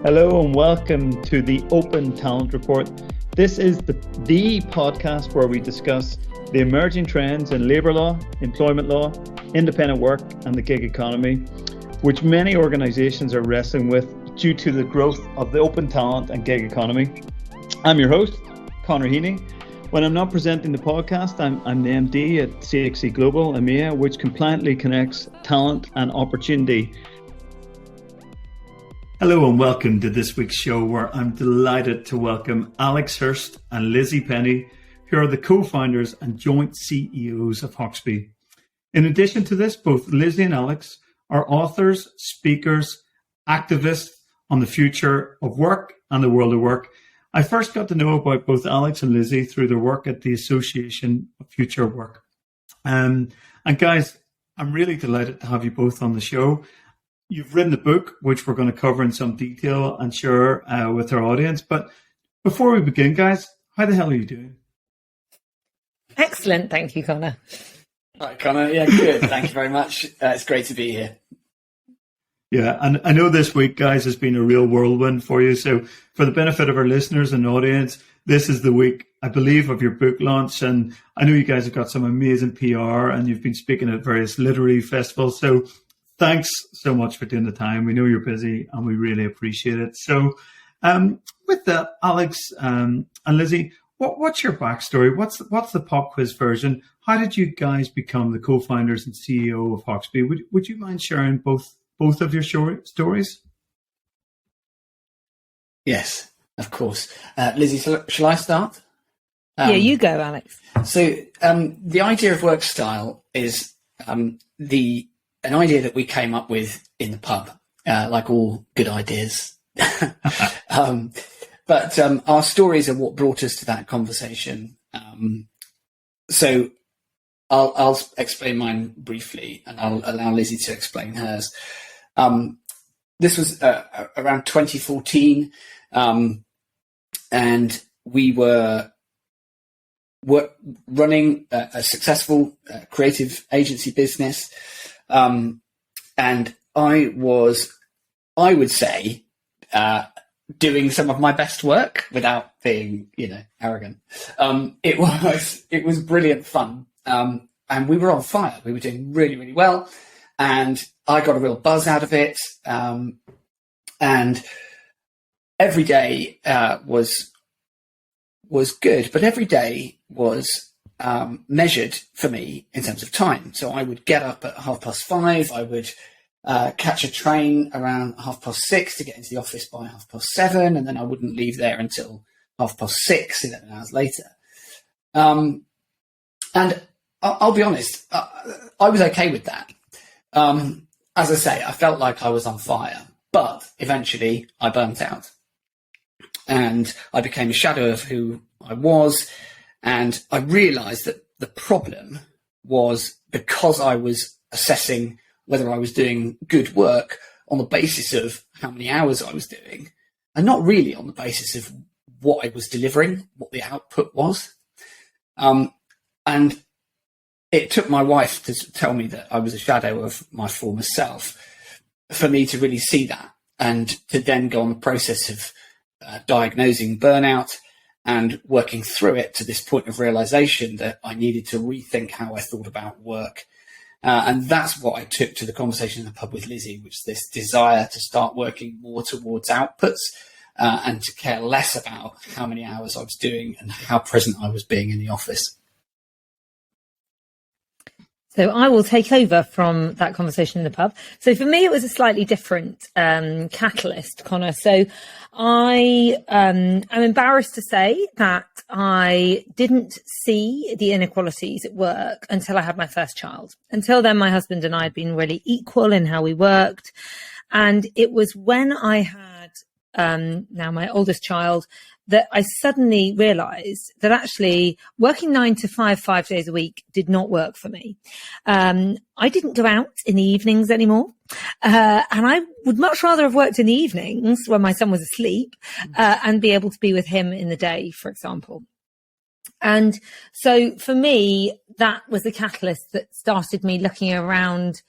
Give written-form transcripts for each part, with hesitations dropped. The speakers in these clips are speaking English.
Hello and welcome to the Open Talent Report. This is the podcast where we discuss the emerging trends in labour law, employment law, independent work and the gig economy, which many organisations are wrestling with due to the growth of the open talent and gig economy. I'm your host, Conor Heaney. When I'm not presenting the podcast, I'm the MD at CXC Global, EMEA, which compliantly connects talent and opportunity. Hello and welcome to this week's show, where I'm delighted to welcome Alex Hirst and Lizzie Penny, who are the co-founders and joint CEOs of Hoxby. In addition to this, both Lizzie and Alex are authors, speakers, activists on the future of work and the world of work. I first got to know about both Alex and Lizzie through their work at the Association of Future Work. And guys, I'm really delighted to have you both on the show. You've written a book, which we're going to cover in some detail and share with our audience. But before we begin, guys, how the hell are you doing? Excellent. Thank you, Conor. Hi, Conor. Yeah, good. Thank you very much. It's great to be here. Yeah, and I know this week, guys, has been a real whirlwind for you. So for the benefit of our listeners and audience, this is the week, I believe, of your book launch. And I know you guys have got some amazing PR and you've been speaking at various literary festivals. So thanks so much for doing the time. We know you're busy and we really appreciate it. So with that, Alex and Lizzie, what's your backstory? What's the pop quiz version? How did you guys become the co-founders and CEO of Hoxby? Would you mind sharing both of your stories? Yes, of course. Lizzie, shall I start? Yeah, you go, Alex. So the idea of Workstyle is an idea that we came up with in the pub, like all good ideas. But our stories are what brought us to that conversation. So I'll explain mine briefly, and I'll allow Lizzie to explain hers. This was around 2014, and we were running a successful creative agency business. And I would say, doing some of my best work without being, arrogant. It was brilliant fun. And we were on fire. We were doing really, really well. And I got a real buzz out of it. And every day, was good, but every day was measured for me in terms of time. So I would get up at 5:30. I would catch a train around 6:30 to get into the office by 7:30, and then I wouldn't leave there until 6:30, 11 hours later. And I'll be honest, I was okay with that. As I say, I felt like I was on fire, but eventually I burnt out. And I became a shadow of who I was. And I realised that the problem was because I was assessing whether I was doing good work on the basis of how many hours I was doing, and not really on the basis of what I was delivering, what the output was. And it took my wife to tell me that I was a shadow of my former self for me to really see that, and to then go on the process of diagnosing burnout and working through it to this point of realization that I needed to rethink how I thought about work. And that's what I took to the conversation in the pub with Lizzie, which is this desire to start working more towards outputs and to care less about how many hours I was doing and how present I was being in the office. So I will take over from that conversation in the pub. So for me, it was a slightly different catalyst, Conor. So I am embarrassed to say that I didn't see the inequalities at work until I had my first child. Until then, my husband and I had been really equal in how we worked. And it was when I had now my oldest child that I suddenly realized that actually working 9 to 5, 5 days a week did not work for me. I didn't go out in the evenings anymore. And I would much rather have worked in the evenings when my son was asleep, and be able to be with him in the day, for example. And so for me, that was the catalyst that started me looking around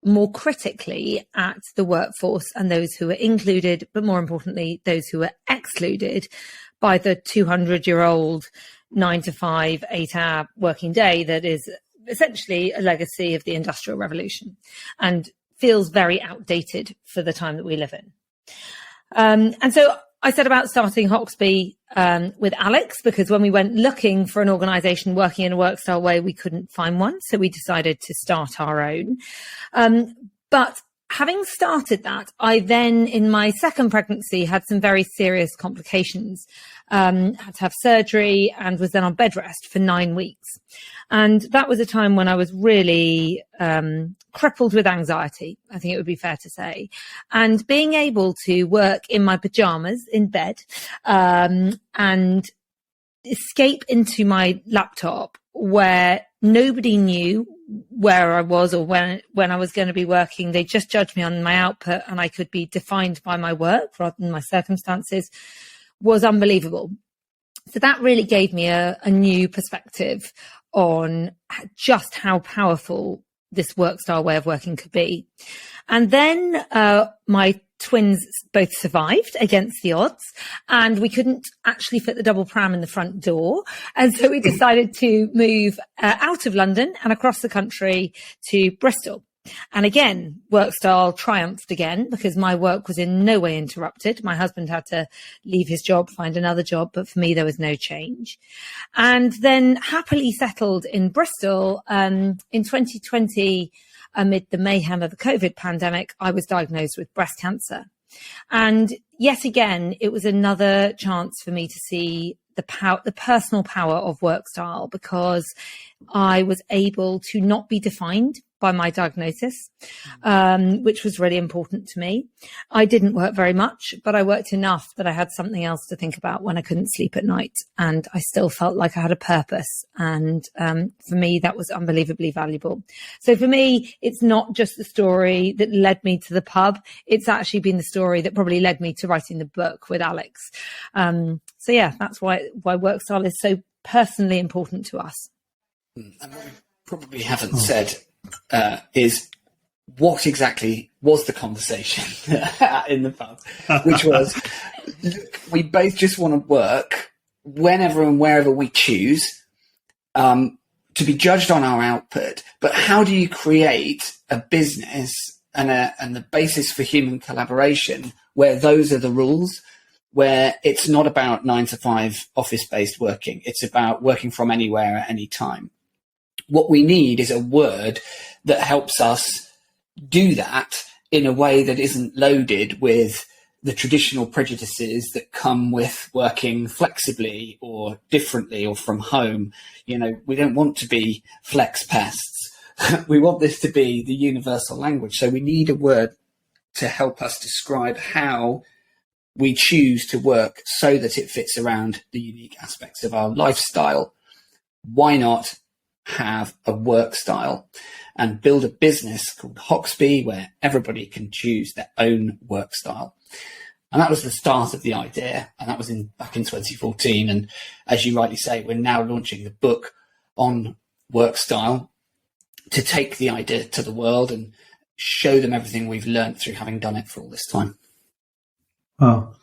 more critically at the workforce and those who are included, but more importantly, those who are excluded by the 200-year-old 9-to-5, 8-hour working day that is essentially a legacy of the Industrial Revolution and feels very outdated for the time that we live in. And so I said about starting Hoxby with Alex, because when we went looking for an organisation working in a Workstyle way, we couldn't find one. So we decided to start our own. But having started that, I then, in my second pregnancy, had some very serious complications, had to have surgery and was then on bed rest for 9 weeks. And that was a time when I was really crippled with anxiety, I think it would be fair to say. And being able to work in my pajamas in bed and escape into my laptop where nobody knew where I was or when I was going to be working. They just judged me on my output and I could be defined by my work rather than my circumstances, was unbelievable. So that really gave me a new perspective on just how powerful this Workstyle way of working could be. And then my twins both survived against the odds, and we couldn't actually fit the double pram in the front door. And so we decided to move out of London and across the country to Bristol. And again, Workstyle triumphed again because my work was in no way interrupted. My husband had to leave his job, find another job, but for me, there was no change. And then happily settled in Bristol in 2020, amid the mayhem of the COVID pandemic, I was diagnosed with breast cancer. And yet again, it was another chance for me to see the personal power of Workstyle, because I was able to not be defined by my diagnosis, which was really important to me. I didn't work very much, but I worked enough that I had something else to think about when I couldn't sleep at night, and I still felt like I had a purpose. And for me, that was unbelievably valuable. So for me, it's not just the story that led me to the pub. It's actually been the story that probably led me to writing the book with Alex. So yeah, that's why Workstyle is so personally important to us. And what we probably haven't said is what exactly was the conversation in the pub, which was, look, we both just want to work whenever and wherever we choose, to be judged on our output. But how do you create a business and the basis for human collaboration where those are the rules, where it's not about 9-to-5 office-based working, it's about working from anywhere at any time? What we need is a word that helps us do that in a way that isn't loaded with the traditional prejudices that come with working flexibly or differently or from home. You know, we don't want to be flex pests. We want this to be the universal language. So we need a word to help us describe how we choose to work so that it fits around the unique aspects of our lifestyle. Why not have a Workstyle and build a business called Hoxby where everybody can choose their own work style? And that was the start of the idea, and that was back in 2014. And as you rightly say, we're now launching the book on Workstyle to take the idea to the world and show them everything we've learned through having done it for all this time. Wow.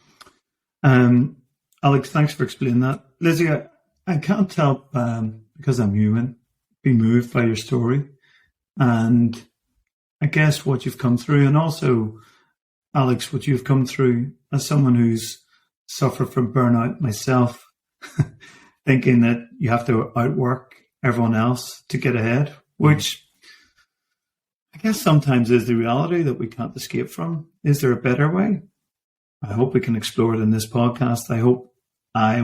Alex, thanks for explaining that. Lizzie, I can't help, because I'm human, be moved by your story and I guess what you've come through, and also Alex, what you've come through as someone who's suffered from burnout myself, thinking that you have to outwork everyone else to get ahead, which I guess sometimes is the reality that we can't escape from. Is there a better way? I hope we can explore it in this podcast. I hope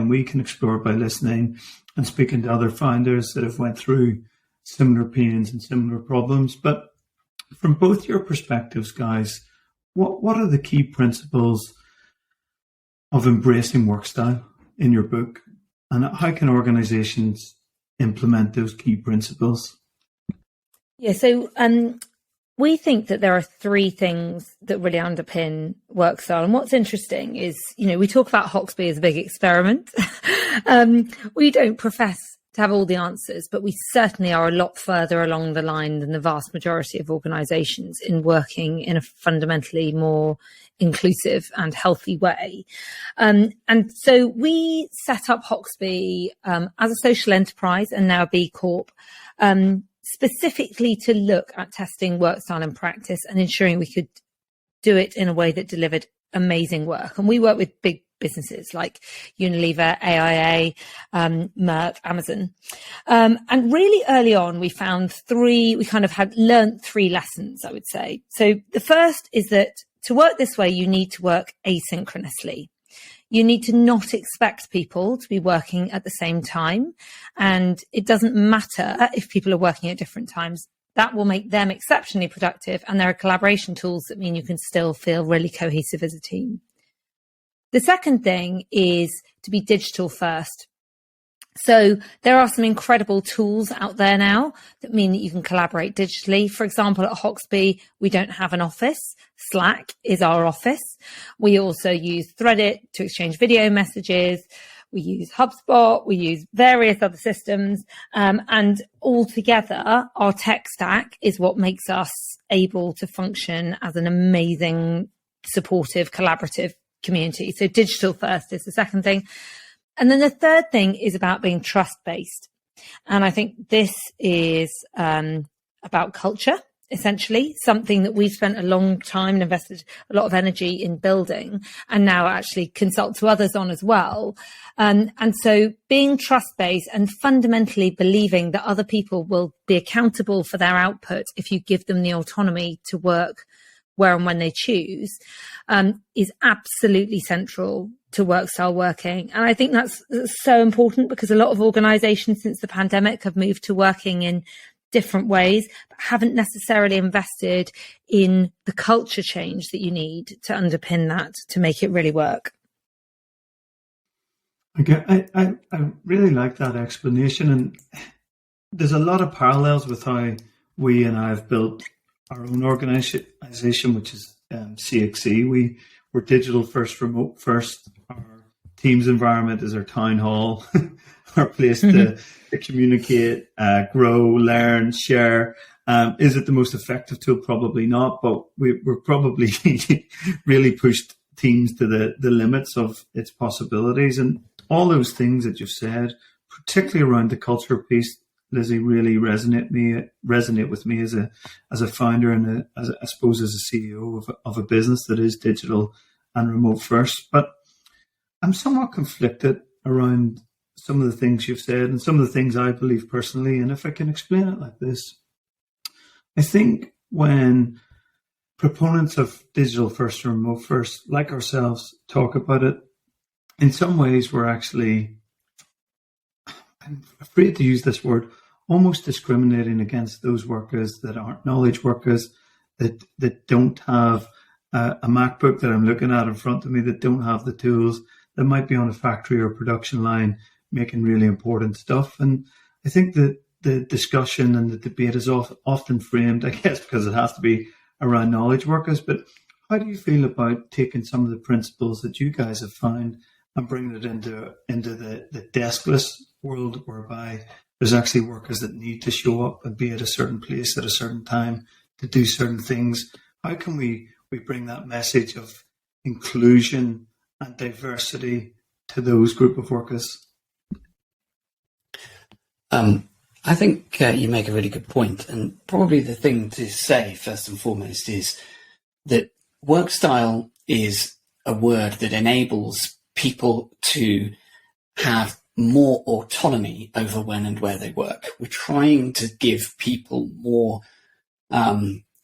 we can explore it by listening and speaking to other founders that have went through similar pains and similar problems. But from both your perspectives, guys, what are the key principles of embracing Workstyle in your book? And how can organizations implement those key principles? Yeah, so we think that there are three things that really underpin Workstyle. And what's interesting is, we talk about Hoxby as a big experiment. We don't profess to have all the answers, but we certainly are a lot further along the line than the vast majority of organisations in working in a fundamentally more inclusive and healthy way. And so we set up Hoxby as a social enterprise and now B Corp, specifically to look at testing work style and practice and ensuring we could do it in a way that delivered amazing work. And we work with big businesses like Unilever, AIA, Merck, Amazon. And really early on, we found learned three lessons, I would say. So the first is that to work this way, you need to work asynchronously. You need to not expect people to be working at the same time. And it doesn't matter if people are working at different times. That will make them exceptionally productive. And there are collaboration tools that mean you can still feel really cohesive as a team. The second thing is to be digital first. So there are some incredible tools out there now that mean that you can collaborate digitally. For example, at Hoxby, we don't have an office. Slack is our office. We also use Threadit to exchange video messages. We use HubSpot. We use various other systems. And altogether, our tech stack is what makes us able to function as an amazing, supportive, collaborative community. So digital first is the second thing. And then the third thing is about being trust-based. And I think this is about culture, essentially, something that we've spent a long time and invested a lot of energy in building and now actually consult to others on as well. And so being trust-based and fundamentally believing that other people will be accountable for their output if you give them the autonomy to work where and when they choose, is absolutely central to Workstyle working. And I think that's so important because a lot of organisations since the pandemic have moved to working in different ways, but haven't necessarily invested in the culture change that you need to underpin that to make it really work. Okay, I really like that explanation. And there's a lot of parallels with how we and I have built our own organisation, which is CXE. We're digital first, remote first. Our Teams environment is our town hall, our place to communicate, grow, learn, share. Is it the most effective tool? Probably not, but we're probably really pushed Teams to the limits of its possibilities. And all those things that you've said, particularly around the culture piece, Lizzie, really resonate with me as a founder and I suppose as a CEO of a business that is digital and remote first. But I'm somewhat conflicted around some of the things you've said and some of the things I believe personally. And if I can explain it like this, I think when proponents of digital first or remote first, like ourselves, talk about it, in some ways we're actually, I'm afraid to use this word, almost discriminating against those workers that aren't knowledge workers, that don't have a MacBook that I'm looking at in front of me, that don't have the tools, that might be on a factory or production line making really important stuff. And I think that the discussion and the debate is often framed, I guess, because it has to be around knowledge workers. But how do you feel about taking some of the principles that you guys have found and bringing it into the deskless world, whereby there's actually workers that need to show up and be at a certain place at a certain time to do certain things? How can we bring that message of inclusion and diversity to those group of workers? I think you make a really good point. And probably the thing to say first and foremost is that work style is a word that enables people to have more autonomy over when and where they work. We're trying to give people more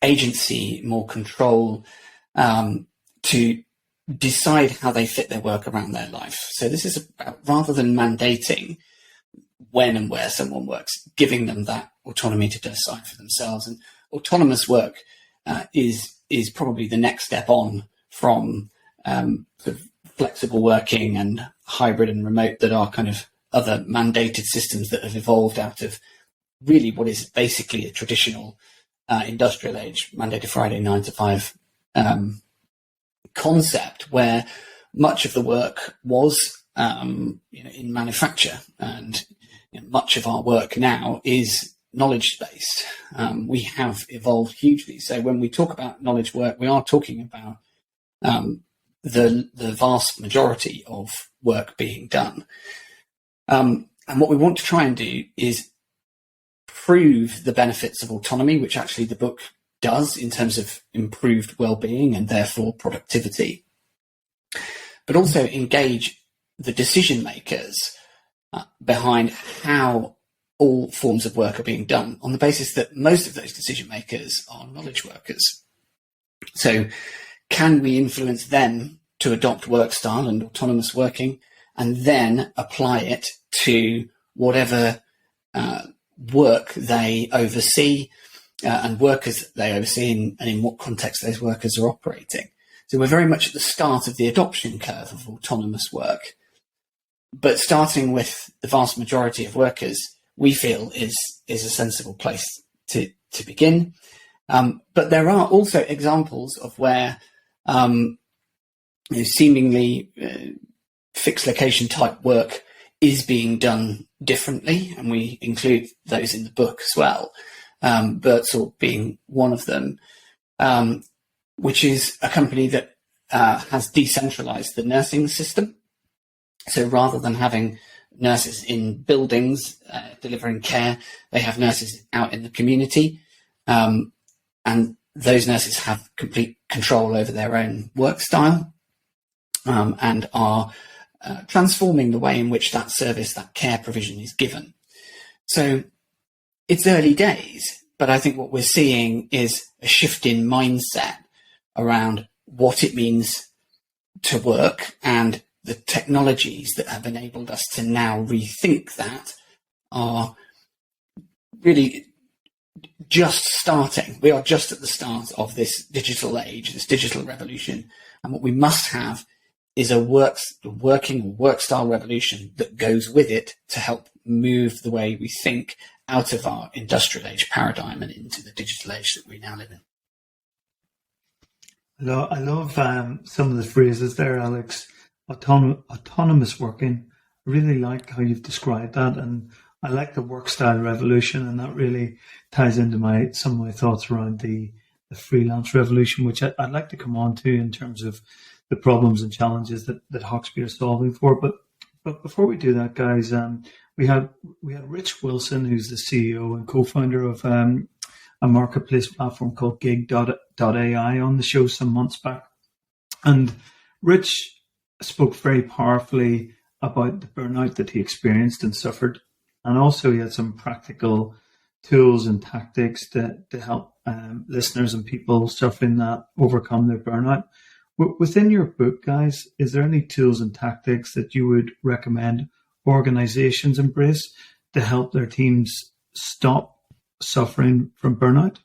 agency, more control to decide how they fit their work around their life. So this is about, rather than mandating when and where someone works, giving them that autonomy to decide for themselves. And autonomous work is probably the next step on from sort of flexible working and hybrid and remote that are kind of other mandated systems that have evolved out of really what is basically a traditional industrial age, Monday to Friday, 9 to 5 concept, where much of the work was in manufacture. And much of our work now is knowledge-based. We have evolved hugely. So when we talk about knowledge work, we are talking about the vast majority of work being done. And what we want to try and do is prove the benefits of autonomy, which actually the book does in terms of improved well-being and therefore productivity, but also engage the decision makers behind how all forms of work are being done, on the basis that most of those decision makers are knowledge workers. So can we influence them to adopt Workstyle and autonomous working, and then apply it to whatever work they oversee and workers they oversee, and in what context those workers are operating? So we're very much at the start of the adoption curve of autonomous work, but starting with the vast majority of workers, we feel is a sensible place to begin. But there are also examples of where seemingly fixed location type work is being done differently, and we include those in the book as well. Birdsall being one of them, which is a company that has decentralized the nursing system. So rather than having nurses in buildings delivering care, they have nurses out in the community, and those nurses have complete control over their own work style, and are transforming the way in which that service, that care provision is given. So it's early days, but I think what we're seeing is a shift in mindset around what it means to work, and the technologies that have enabled us to now rethink that are really just starting. We are just at the start of this digital age, this digital revolution. And what we must have is a working work-style revolution that goes with it to help move the way we think out of our industrial age paradigm and into the digital age that we now live in. I love some of the phrases there, Alex. Autonomous working. I really like how you've described that, and I like the work style revolution, and that really ties into some of my thoughts around the freelance revolution, which I'd like to come on to in terms of the problems and challenges that Hoxby are solving for. But before we do that, guys, we had Rich Wilson, who's the CEO and co-founder of a marketplace platform called Gig.ai on the show some months back, and Rich spoke very powerfully about the burnout that he experienced and suffered. And also he had some practical tools and tactics to help listeners and people suffering that overcome their burnout. Within your book, guys, is there any tools and tactics that you would recommend organizations embrace to help their teams stop suffering from burnout?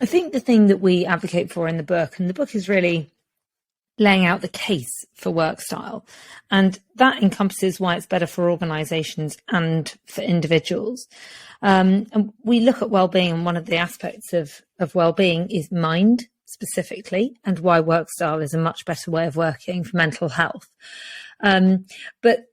I think the thing that we advocate for in the book, and the book is really laying out the case for Workstyle, and that encompasses why it's better for organisations and for individuals. And we look at well-being, and one of the aspects of well-being is mind specifically, and why Workstyle is a much better way of working for mental health. But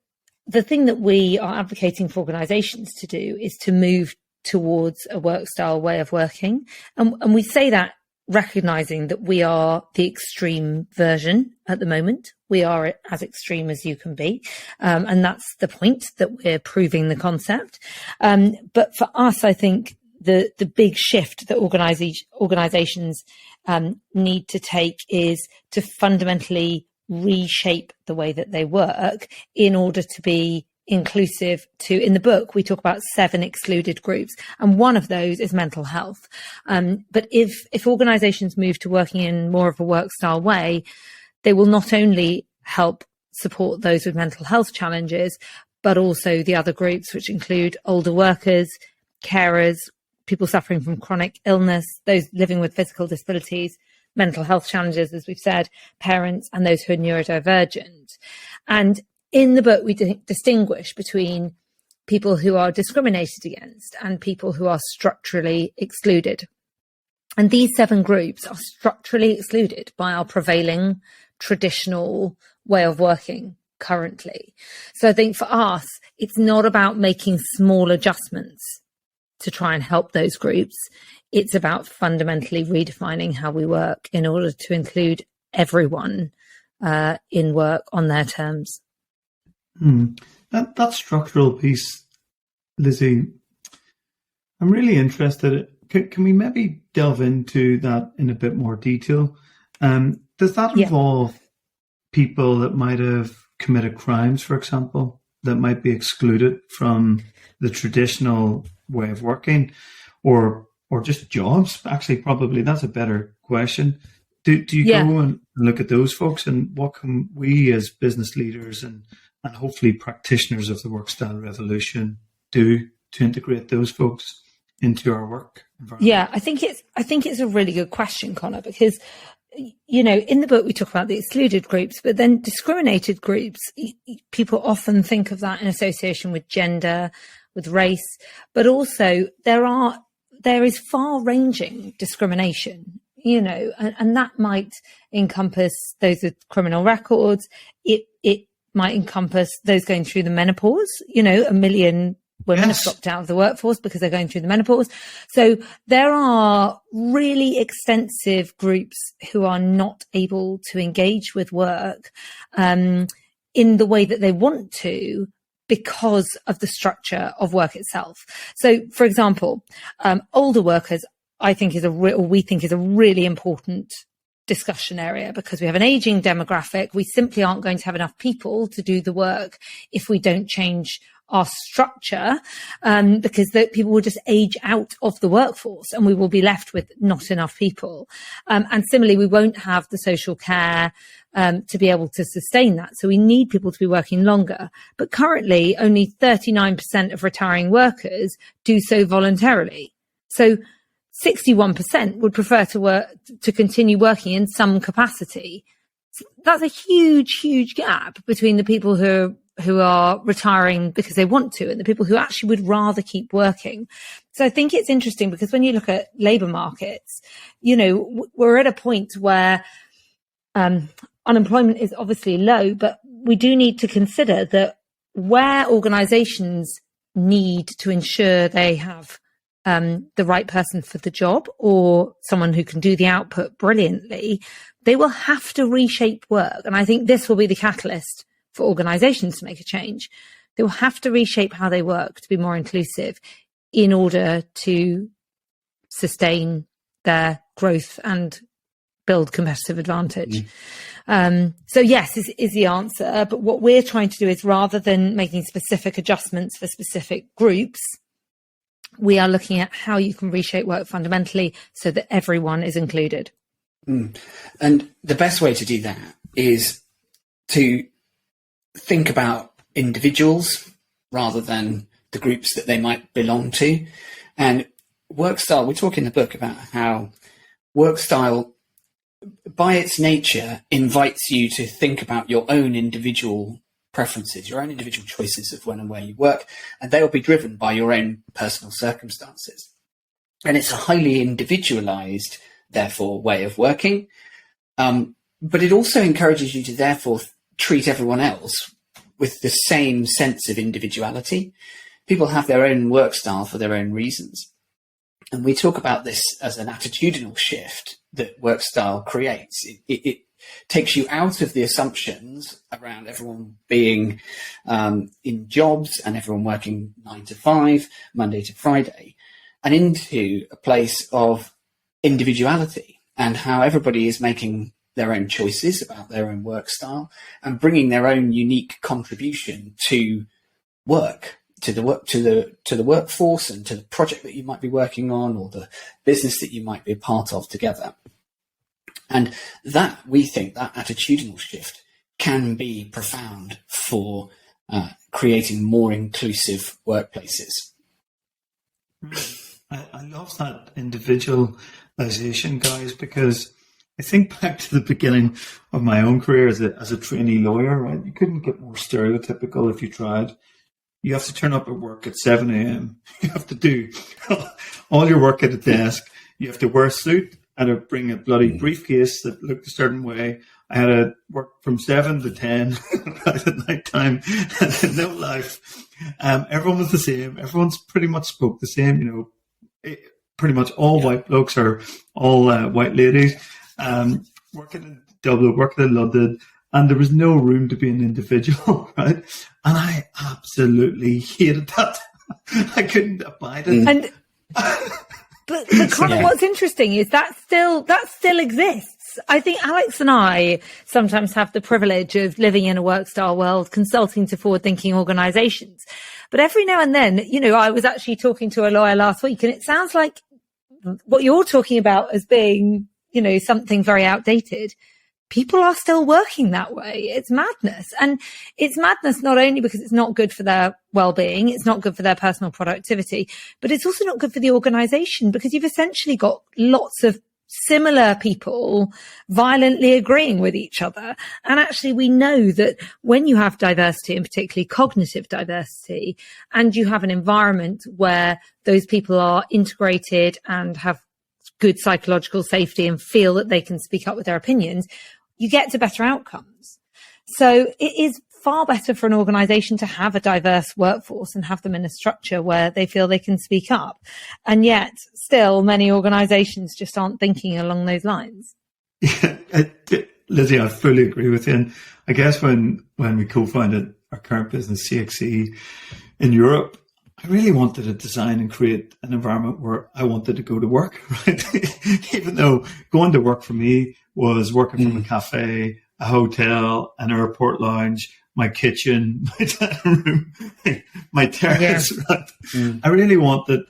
the thing that we are advocating for organisations to do is to move towards a Workstyle way of working. And we say that recognising that we are the extreme version at the moment. We are as extreme as you can be. And that's the point, that we're proving the concept. But for us, I think the big shift that organisations need to take is to fundamentally reshape the way that they work in order to be inclusive to, in the book, we talk about 7 excluded groups, and one of those is mental health. But if organisations move to working in more of a work style way, they will not only help support those with mental health challenges, but also the other groups, which include older workers, carers, people suffering from chronic illness, those living with physical disabilities, mental health challenges, as we've said, parents, and those who are neurodivergent. And in the book, we distinguish between people who are discriminated against and people who are structurally excluded. And these 7 groups are structurally excluded by our prevailing traditional way of working currently. So I think for us, it's not about making small adjustments to try and help those groups. It's about fundamentally redefining how we work in order to include everyone in work on their terms. That structural piece, Lizzie, I'm really interested. Can we maybe delve into that in a bit more detail? Does that involve people that might have committed crimes, for example, that might be excluded from the traditional way of working, or just jobs? Actually, probably that's a better question. Do you go and look at those folks, and what can we as business leaders and hopefully practitioners of the Workstyle revolution do to integrate those folks into our work environment? Yeah, I think it's a really good question, Connor, because in the book we talk about the excluded groups, but then discriminated groups. People often think of that in association with gender, with race, but also there is far-ranging discrimination. And that might encompass those with criminal records. It might encompass those going through the menopause. 1 million women have dropped out of the workforce because they're going through the menopause. So there are really extensive groups who are not able to engage with work in the way that they want to because of the structure of work itself. So, for example, older workers, we think is a really important discussion area because we have an aging demographic. We simply aren't going to have enough people to do the work if we don't change our structure, because people will just age out of the workforce and we will be left with not enough people. And similarly, we won't have the social care to be able to sustain that. So we need people to be working longer. But currently, only 39% of retiring workers do so voluntarily. So 61% would prefer to continue working in some capacity. So that's a huge gap between the people who are retiring because they want to and the people who actually would rather keep working. So I think it's interesting because when you look at labour markets, we're at a point where unemployment is obviously low, but we do need to consider that where organisations need to ensure they have the right person for the job or someone who can do the output brilliantly, they will have to reshape work. And I think this will be the catalyst for organisations to make a change. They will have to reshape how they work to be more inclusive in order to sustain their growth and build competitive advantage. So yes, is the answer. But what we're trying to do is, rather than making specific adjustments for specific groups, we are looking at how you can reshape work fundamentally so that everyone is included. And the best way to do that is to think about individuals rather than the groups that they might belong to. And Workstyle, we talk in the book about how Workstyle, by its nature, invites you to think about your own individual preferences, your own individual choices of when and where you work, and they will be driven by your own personal circumstances. And it's a highly individualized, therefore, way of working. But it also encourages you to therefore treat everyone else with the same sense of individuality. People have their own work style for their own reasons. And we talk about this as an attitudinal shift that Workstyle creates. It takes you out of the assumptions around everyone being in jobs and everyone working 9 to 5, Monday to Friday, and into a place of individuality and how everybody is making their own choices about their own work style and bringing their own unique contribution to work, to the workforce and to the project that you might be working on or the business that you might be a part of together. And that, we think, that attitudinal shift can be profound for creating more inclusive workplaces. I love that individualization, guys, because I think back to the beginning of my own career as a trainee lawyer, right? You couldn't get more stereotypical if you tried. You have to turn up at work at 7 a.m. You have to do all your work at a desk. You have to wear a suit and bring a bloody briefcase that looked a certain way. I had to work from 7 to 10 right at night time, and no life. Everyone was the same. Everyone's pretty much spoke the same, pretty much all white blokes or all white ladies, working in Dublin, working in London, and there was no room to be an individual, right? And I absolutely hated that. I couldn't abide it. And but Connor, what's interesting is that still exists. I think Alex and I sometimes have the privilege of living in a Workstyle world, consulting to forward-thinking organisations. But every now and then, I was actually talking to a lawyer last week, and it sounds like what you're talking about as being, something very outdated. People are still working that way. It's madness. And it's madness not only because it's not good for their well-being, it's not good for their personal productivity, but it's also not good for the organisation, because you've essentially got lots of similar people violently agreeing with each other. And actually, we know that when you have diversity, and particularly cognitive diversity, and you have an environment where those people are integrated and have good psychological safety and feel that they can speak up with their opinions, you get to better outcomes. So it is far better for an organisation to have a diverse workforce and have them in a structure where they feel they can speak up. And yet, still, many organisations just aren't thinking along those lines. Yeah, Lizzie, I fully agree with you. And I guess when we co-founded our current business, CXE, in Europe, I really wanted to design and create an environment where I wanted to go to work, right? Even though going to work for me was working from a cafe, a hotel, an airport lounge, my kitchen, my dining room, my terrace. Yeah. Right? I really wanted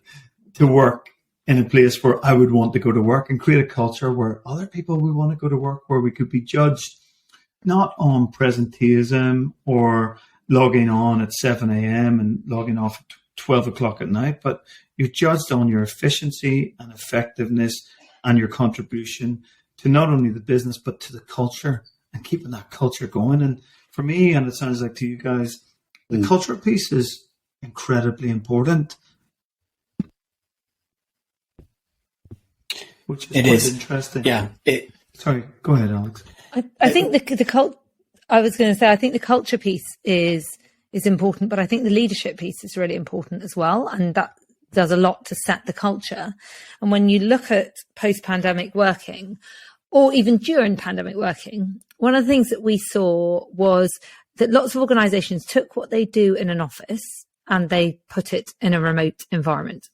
to work in a place where I would want to go to work and create a culture where other people would want to go to work, where we could be judged not on presenteeism or logging on at 7 a.m. and logging off at 12 o'clock at night, but you're judged on your efficiency and effectiveness and your contribution to not only the business, but to the culture, and keeping that culture going. And for me, and it sounds like to you guys, the culture piece is incredibly important. Which is interesting. Yeah. Sorry, go ahead, Alex. I think I was going to say, I think the culture piece is important, but I think the leadership piece is really important as well. And that does a lot to set the culture. And when you look at post-pandemic working, or even during pandemic working, one of the things that we saw was that lots of organizations took what they do in an office and they put it in a remote environment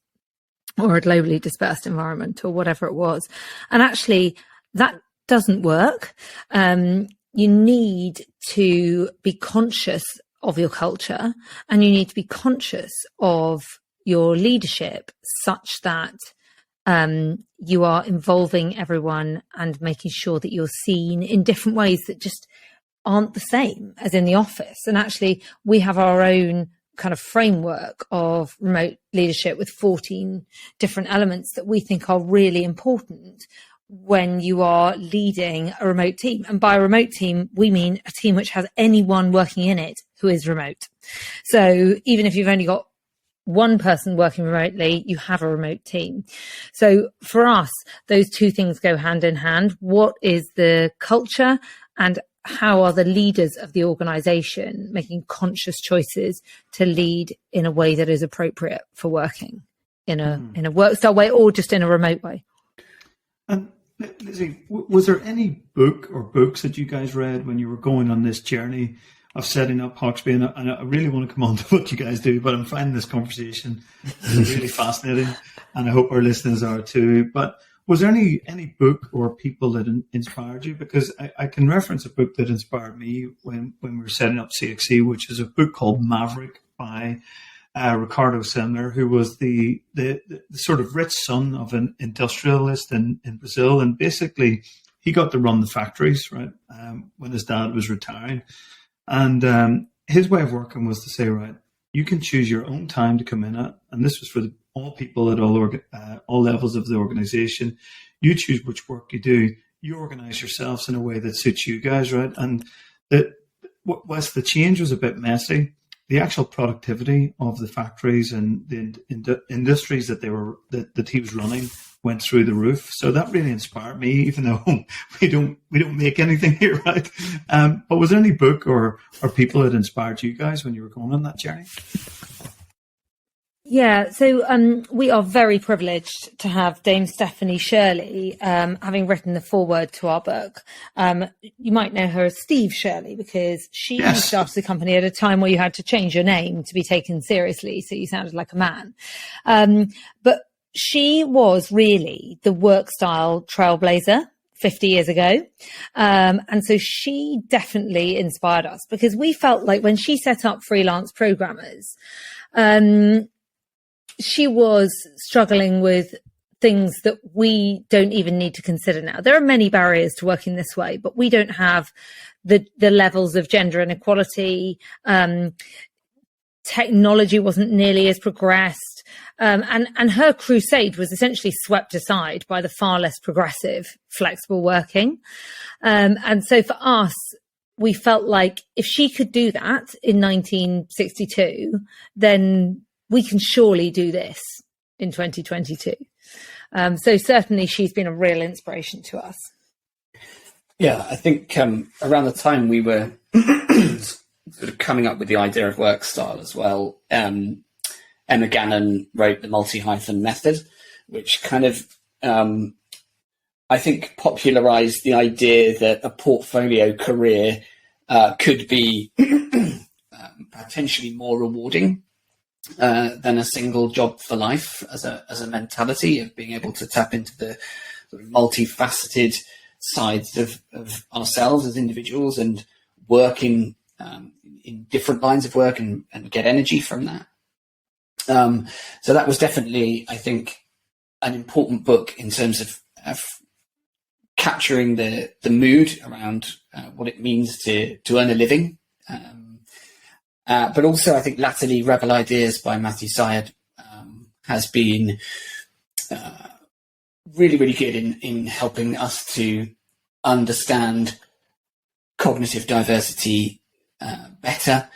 or a globally dispersed environment or whatever it was. And actually that doesn't work. You need to be conscious of your culture, and you need to be conscious of your leadership such that you are involving everyone and making sure that you're seen in different ways that just aren't the same as in the office. And actually, we have our own kind of framework of remote leadership with 14 different elements that we think are really important when you are leading a remote team. And by a remote team, we mean a team which has anyone working in it who is remote. So even if you've only got one person working remotely, you have a remote team. So for us, those two things go hand in hand. What is the culture, and how are the leaders of the organization making conscious choices to lead in a way that is appropriate for working in a Workstyle way or just in a remote way? And Lizzie, was there any book or books that you guys read when you were going on this journey of setting up Hoxby? And I really want to come on to what you guys do, but I'm finding this conversation really fascinating, and I hope our listeners are too. But was there any book or people that inspired you? Because I can reference a book that inspired me when we were setting up CXE, which is a book called Maverick by Ricardo Semler, who was the sort of rich son of an industrialist in Brazil. And basically, he got to run the factories, right, when his dad was retiring. And his way of working was to say, right, you can choose your own time to come in at, and this was for all people at all levels of the organization. You choose which work you do. You organize yourselves in a way that suits you guys, right? And whilst the change was a bit messy, the actual productivity of the factories and the industries that he was running went through the roof. So that really inspired me, even though we don't make anything here, right? But was there any book or people that inspired you guys when you were going on that journey? Yeah, so we are very privileged to have Dame Stephanie Shirley, having written the foreword to our book. You might know her as Steve Shirley, because she started the company at a time where you had to change your name to be taken seriously, so you sounded like a man. But she was really the Workstyle trailblazer 50 years ago. And so she definitely inspired us, because we felt like when she set up Freelance Programmers, she was struggling with things that we don't even need to consider now. There are many barriers to working this way, but we don't have the levels of gender inequality. Technology wasn't nearly as progressed. And her crusade was essentially swept aside by the far less progressive flexible working. And so for us, we felt like if she could do that in 1962, then we can surely do this in 2022. So certainly she's been a real inspiration to us. Yeah, I think around the time we were sort of coming up with the idea of Workstyle as well, Emma Gannon wrote the multi-hyphen method, which kind of, I think, popularized the idea that a portfolio career could be potentially more rewarding than a single job for life, as a mentality of being able to tap into the sort of multifaceted sides of ourselves as individuals and working in different lines of work and get energy from that. So that was definitely, I think, an important book in terms of capturing the mood around what it means to earn a living. But also, I think latterly, Rebel Ideas by Matthew Syed has been really, really good in helping us to understand cognitive diversity better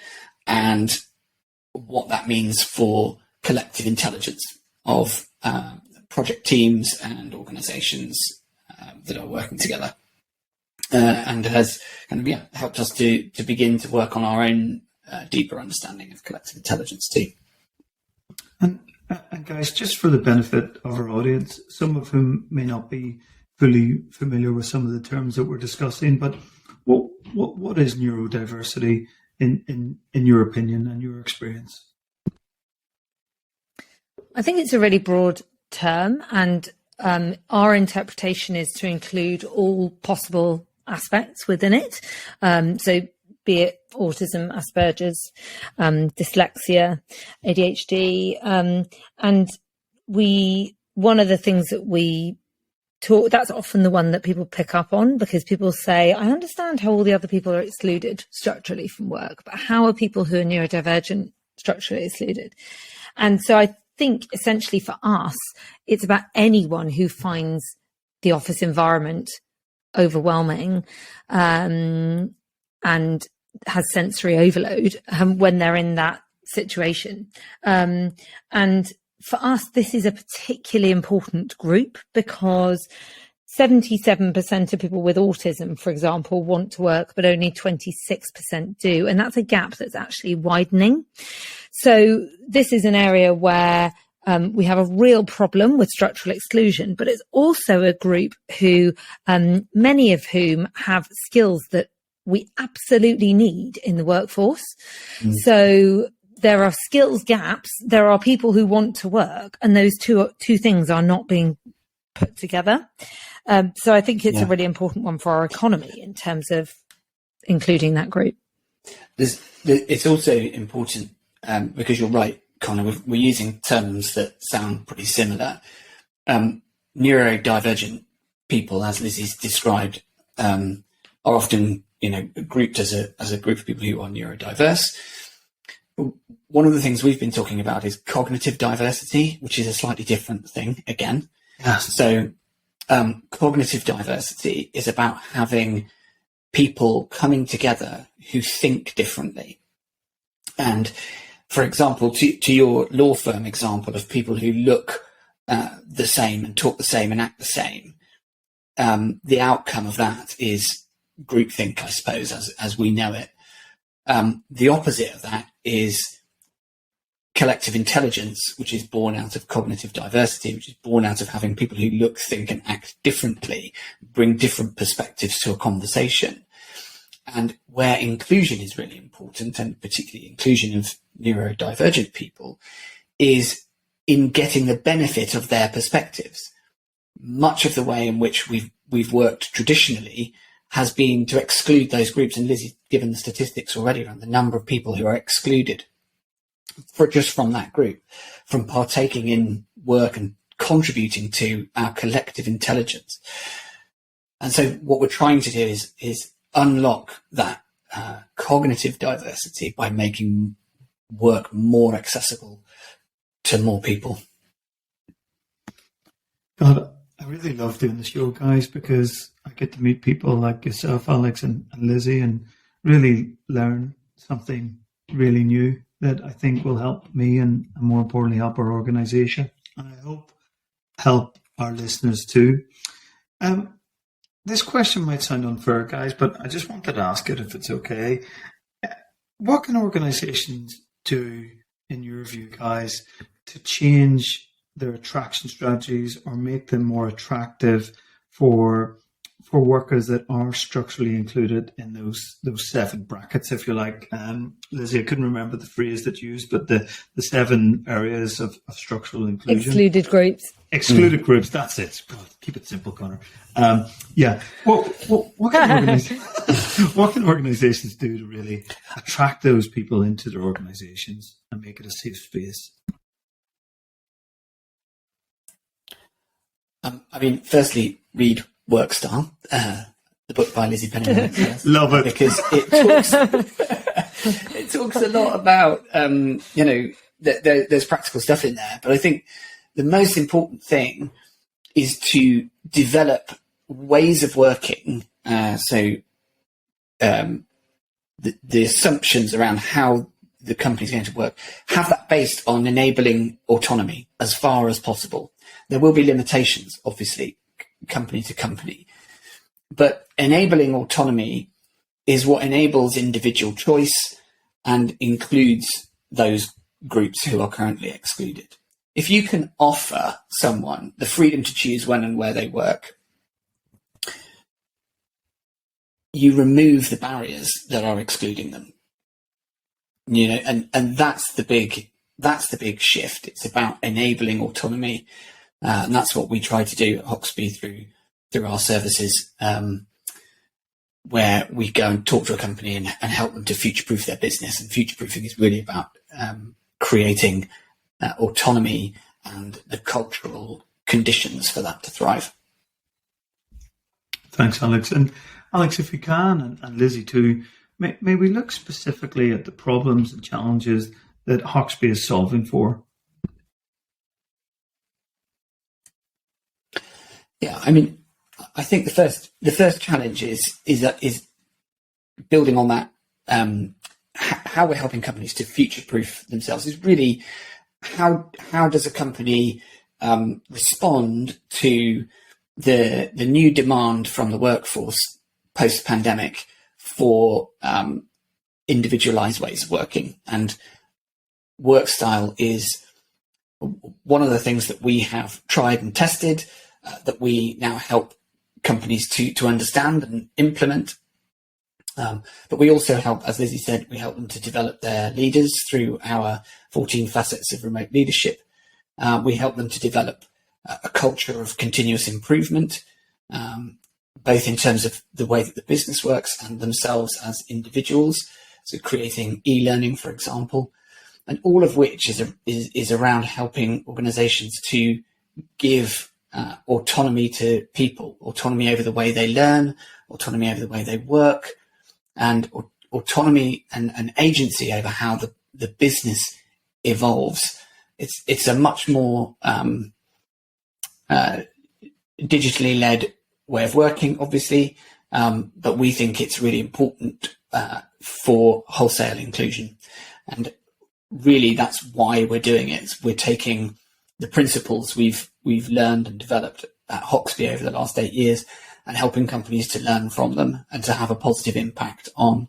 and what that means for collective intelligence of project teams and organizations that are working together, and has kind of helped us to begin to work on our own deeper understanding of collective intelligence too. And guys, just for the benefit of our audience, some of whom may not be fully familiar with some of the terms that we're discussing, but what is neurodiversity in your opinion and your experience? I think it's a really broad term, and our interpretation is to include all possible aspects within it. So be it autism, Asperger's, dyslexia, ADHD. And one of the things that we talk, that's often the one that people pick up on, because people say, I understand how all the other people are excluded structurally from work, but how are people who are neurodivergent structurally excluded? And so I think essentially for us, it's about anyone who finds the office environment overwhelming, and has sensory overload when they're in that situation. And for us, this is a particularly important group because 77% of people with autism, for example, want to work, but only 26% do. And that's a gap that's actually widening. So this is an area where we have a real problem with structural exclusion, but it's also a group who, many of whom have skills that we absolutely need in the workforce. So there are skills gaps. There are people who want to work, and those two things are not being put together. So I think it's a really important one for our economy in terms of including that group. It's also important because you're right, Connor, we're using terms that sound pretty similar. Neurodivergent people, as Lizzie's described, are often grouped as a group of people who are neurodiverse. One of the things we've been talking about is cognitive diversity, which is a slightly different thing again. Yes. So cognitive diversity is about having people coming together who think differently. And for example, to your law firm example of people who look the same and talk the same and act the same, the outcome of that is groupthink, I suppose, as we know it. The opposite of that is collective intelligence, which is born out of cognitive diversity, which is born out of having people who look, think and act differently, bring different perspectives to a conversation. And where inclusion is really important, and particularly inclusion of neurodivergent people, is in getting the benefit of their perspectives. Much of the way in which we've worked traditionally has been to exclude those groups, and Lizzie's given the statistics already around the number of people who are excluded from that group, from partaking in work and contributing to our collective intelligence. And so what we're trying to do is unlock that cognitive diversity by making work more accessible to more people. God, I really love doing the show, guys, because I get to meet people like yourself, Alex, and Lizzie, and really learn something really new that I think will help me and more importantly, help our organisation. And I hope help our listeners too. This question might sound unfair, guys, but I just wanted to ask it if it's okay. What can organisations do, in your view, guys, to change their attraction strategies or make them more attractive for workers that are structurally included in those 7 brackets, if you like? Lizzie, I couldn't remember the phrase that you used, but the 7 areas of structural inclusion. Excluded groups. Excluded groups, that's it. God, keep it simple, Connor. Yeah. What can organisations do to really attract those people into their organisations and make it a safe space? I mean, firstly, read Workstyle, the book by Lizzie Penny. Love it. Because it talks a lot about, there's practical stuff in there. But I think the most important thing is to develop ways of working. The assumptions around how the company's going to work, have that based on enabling autonomy as far as possible. There will be limitations, obviously, company to company, but enabling autonomy is what enables individual choice and includes those groups who are currently excluded. If you can offer someone the freedom to choose when and where they work, you remove the barriers that are excluding them. And that's the big shift. It's about enabling autonomy. And that's what we try to do at Hoxby through our services, where we go and talk to a company and help them to future-proof their business. And future-proofing is really about creating autonomy and the cultural conditions for that to thrive. Thanks, Alex. And Alex, if you can, and Lizzie too, may we look specifically at the problems and challenges that Hoxby is solving for? Yeah, I mean, I think the first challenge is building on that. How we're helping companies to future-proof themselves is really how does a company respond to the new demand from the workforce post-pandemic for individualized ways of working. And Workstyle is one of the things that we have tried and tested, that we now help companies to understand and implement. But we also help, as Lizzie said, we help them to develop their leaders through our 14 facets of remote leadership. We help them to develop a culture of continuous improvement, both in terms of the way that the business works and themselves as individuals. So creating e-learning, for example, and all of which is around helping organizations to give autonomy to people, autonomy over the way they learn, autonomy over the way they work, and autonomy and agency over how the business evolves. It's a much more digitally led way of working, obviously, but we think it's really important for wholesale inclusion. And really, that's why we're doing it. We're taking the principles we've learned and developed at Hoxby over the last 8 years, and helping companies to learn from them and to have a positive impact on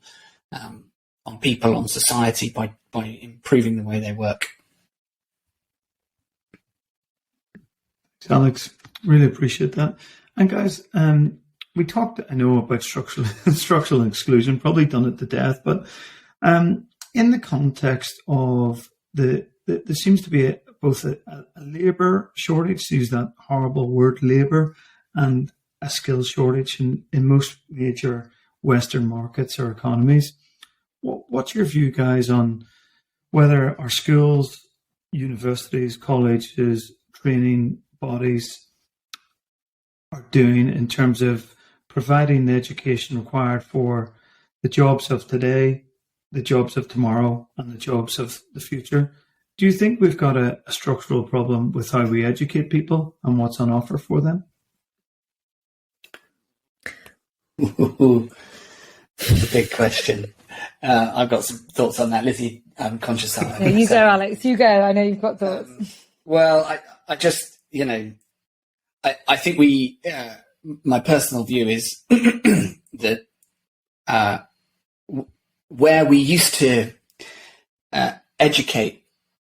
people, on society by improving the way they work. Thanks, Alex. Really appreciate that. And guys, we talked, I know, about structural exclusion, probably done it to death, but in the context of there seems to be both a labour shortage, to use that horrible word, labour, and a skills shortage in most major Western markets or economies. What's your view, guys, on whether our schools, universities, colleges, training bodies are doing in terms of providing the education required for the jobs of today, the jobs of tomorrow, and the jobs of the future? Do you think we've got a structural problem with how we educate people and what's on offer for them? That's a big question. I've got some thoughts on that, Lizzie. I'm conscious of that. You go, Alex. You go. I know you've got thoughts. Well, I just, I think my personal view is that where we used to educate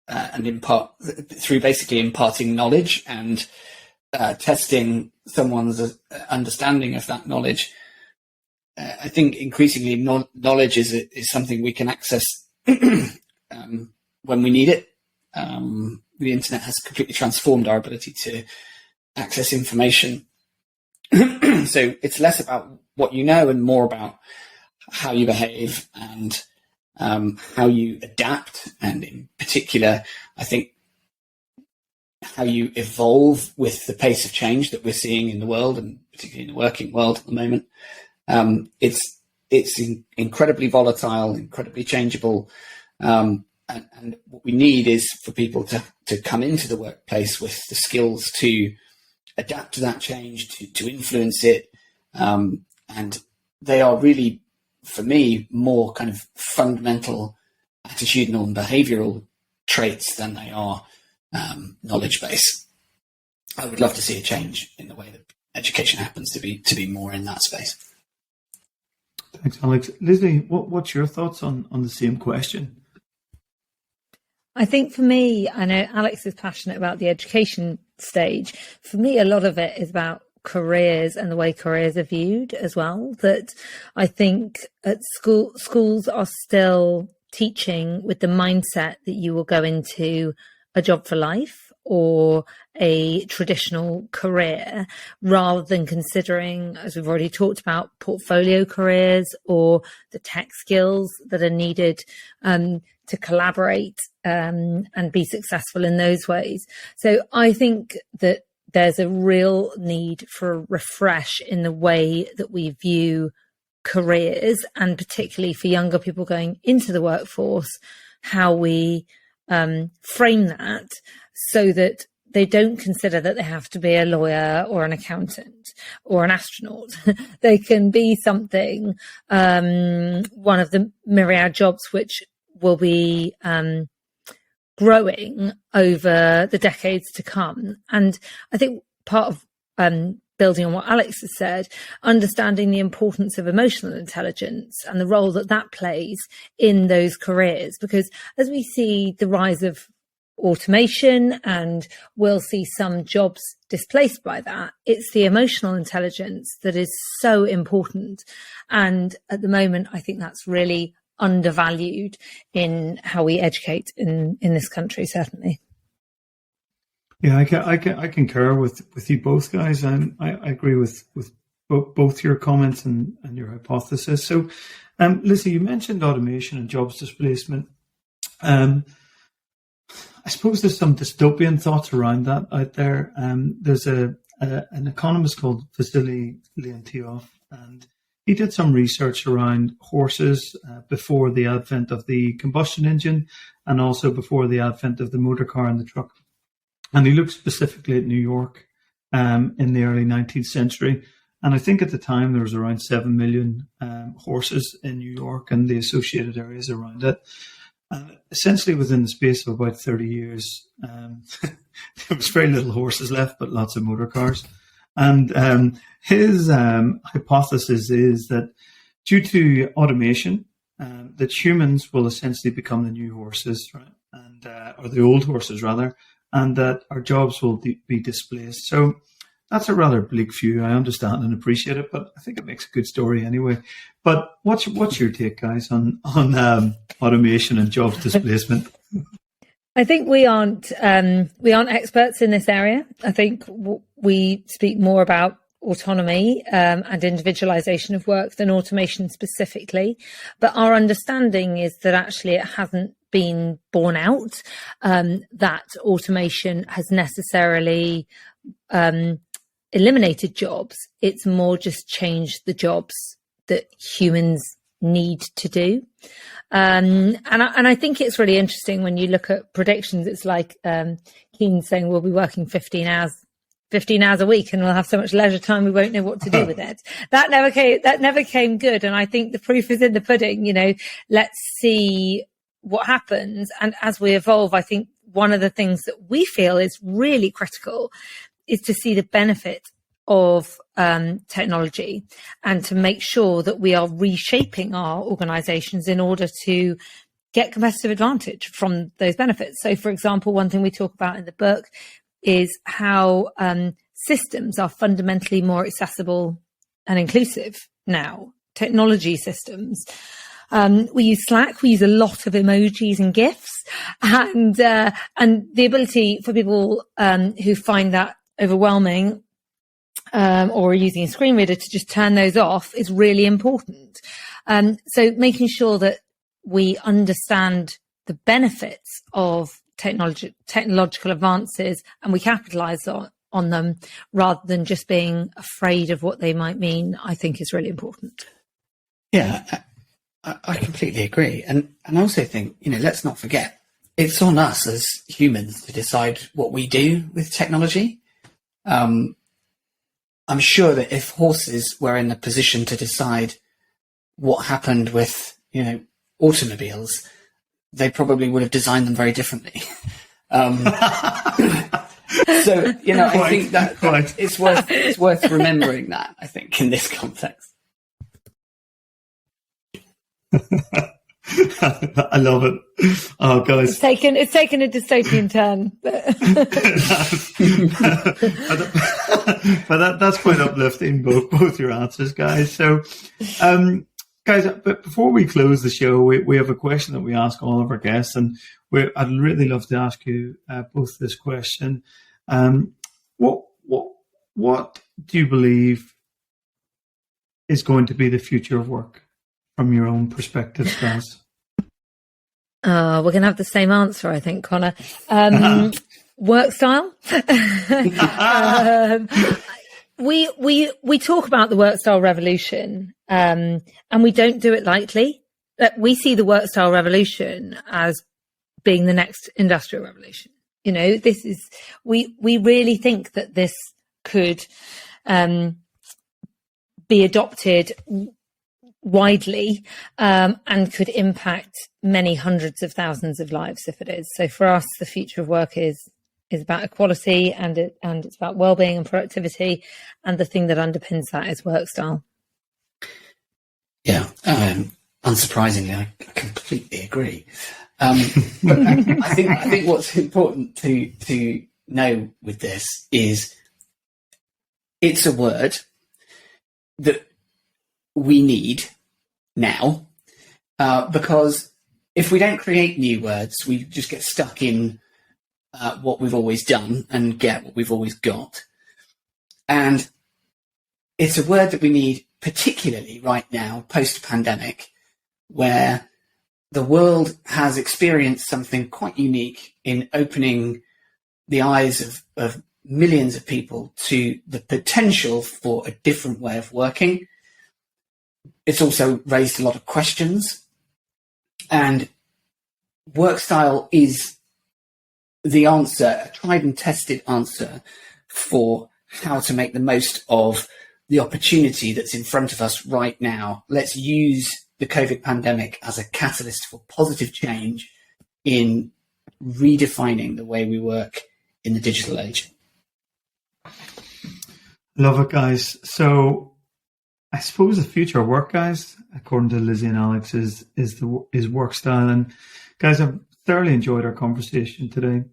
and impart through basically imparting knowledge and testing someone's understanding of that knowledge, I think increasingly knowledge is something we can access when we need it. The internet has completely transformed our ability to access information. So it's less about what you know and more about how you behave and how you adapt, and in particular, I think how you evolve with the pace of change that we're seeing in the world, and particularly in the working world at the moment. It's incredibly volatile, incredibly changeable, and what we need is for people to come into the workplace with the skills to adapt to that change, to influence it, and they are really, for me, more kind of fundamental attitudinal and behavioural traits than they are knowledge-based. I would love to see a change in the way that education happens to be more in that space. Thanks, Alex. Lizzie, what's your thoughts on the same question? I think for me, I know Alex is passionate about the education stage. For me, a lot of it is about careers and the way careers are viewed as well. That I think at schools are still teaching with the mindset that you will go into a job for life or a traditional career, rather than considering, as we've already talked about, portfolio careers or the tech skills that are needed to collaborate and be successful in those ways. So I think that there's a real need for a refresh in the way that we view careers, and particularly for younger people going into the workforce, how we frame that so that they don't consider that they have to be a lawyer or an accountant or an astronaut. They can be something, one of the myriad jobs which will be growing over the decades to come. And I think part of building on what Alex has said, understanding the importance of emotional intelligence and the role that that plays in those careers. Because as we see the rise of automation and we'll see some jobs displaced by that, it's the emotional intelligence that is so important. And at the moment, I think that's really undervalued in how we educate in this country, certainly. Yeah, I concur with you both, guys. I agree with both your comments and your hypothesis. So, Lizzie, you mentioned automation and jobs displacement. I suppose there's some dystopian thoughts around that out there. There's an economist called Vasily Leontief, and he did some research around horses before the advent of the combustion engine and also before the advent of the motor car and the truck. And he looked specifically at New York in the early 19th century. And I think at the time there was around 7 million horses in New York and the associated areas around it. Essentially within the space of about 30 years, there was very little horses left, but lots of motor cars. And his hypothesis is that due to automation, that humans will essentially become the new horses, right? And or the old horses rather, and that our jobs will be displaced. So that's a rather bleak view. I understand and appreciate it, but I think it makes a good story anyway. But what's your take, guys, on automation and jobs displacement? I think we aren't experts in this area. I think we speak more about autonomy and individualization of work than automation specifically. But our understanding is that actually it hasn't been borne out that automation has necessarily eliminated jobs. It's more just changed the jobs that humans need to do. And I think it's really interesting when you look at predictions. It's like Keen saying we'll be working 15 hours a week and we'll have so much leisure time we won't know what to do with it. That never came good. And I think the proof is in the pudding. You know, let's see what happens. And as we evolve, I think one of the things that we feel is really critical is to see the benefit of technology and to make sure that we are reshaping our organizations in order to get competitive advantage from those benefits. So, for example, one thing we talk about in the book is how systems are fundamentally more accessible and inclusive now, technology systems. We use Slack, we use a lot of emojis and GIFs, and the ability for people who find that overwhelming or using a screen reader to just turn those off is really important. So making sure that we understand the benefits of technological advances and we capitalize on them rather than just being afraid of what they might mean, I think is really important. Yeah, I completely agree. And I also think, let's not forget, it's on us as humans to decide what we do with technology. I'm sure that if horses were in a position to decide what happened with, automobiles, they probably would have designed them very differently. So, I think that it's worth remembering that, I think, in this context. I love it. Oh, guys, it's taken a dystopian turn, but that's quite uplifting. Both your answers, guys. So, guys, but before we close the show, we have a question that we ask all of our guests, and I'd really love to ask you both this question. What do you believe is going to be the future of work from your own perspective, guys? We're going to have the same answer, I think, Connor. Workstyle. We talk about the workstyle revolution, and we don't do it lightly. We see the workstyle revolution as being the next industrial revolution. This is we really think that this could be adopted widely and could impact many hundreds of thousands of lives if it is. So for us, the future of work is about equality and it's about wellbeing and productivity, and the thing that underpins that is workstyle. Yeah, unsurprisingly, I completely agree. But I think what's important to know with this is it's a word that we need now, because if we don't create new words, we just get stuck in what we've always done and get what we've always got. And it's a word that we need particularly right now, post-pandemic, where the world has experienced something quite unique in opening the eyes of millions of people to the potential for a different way of working. It's also raised a lot of questions, and Workstyle is the answer, a tried and tested answer for how to make the most of the opportunity that's in front of us right now. Let's use the COVID pandemic as a catalyst for positive change in redefining the way we work in the digital age. Love it, guys. So I suppose the future of work, guys, according to Lizzie and Alex, is Workstyle. And guys, I've thoroughly enjoyed our conversation today.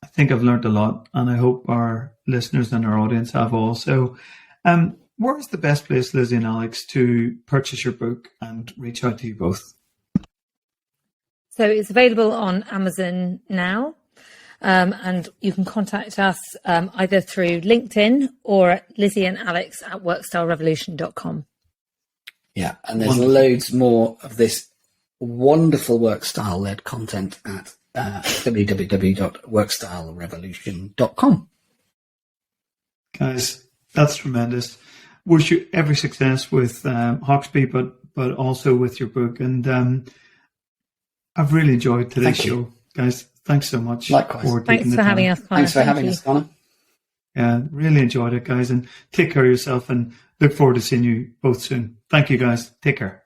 I think I've learned a lot, and I hope our listeners and our audience have also. Where's the best place, Lizzie and Alex, to purchase your book and reach out to you both? So it's available on Amazon now. And you can contact us either through LinkedIn or at Lizzie and Alex at workstylerevolution.com. Yeah, and there's loads more of this wonderful Workstyle-led content at www.workstylerevolution.com. Guys, that's tremendous. Wish you every success with Hoxby, but also with your book. And I've really enjoyed today's show. Guys, thanks so much. Likewise. Thanks for having us, Connor. Thanks for having us, Connor. Yeah, really enjoyed it, guys. And take care of yourself, and look forward to seeing you both soon. Thank you, guys. Take care.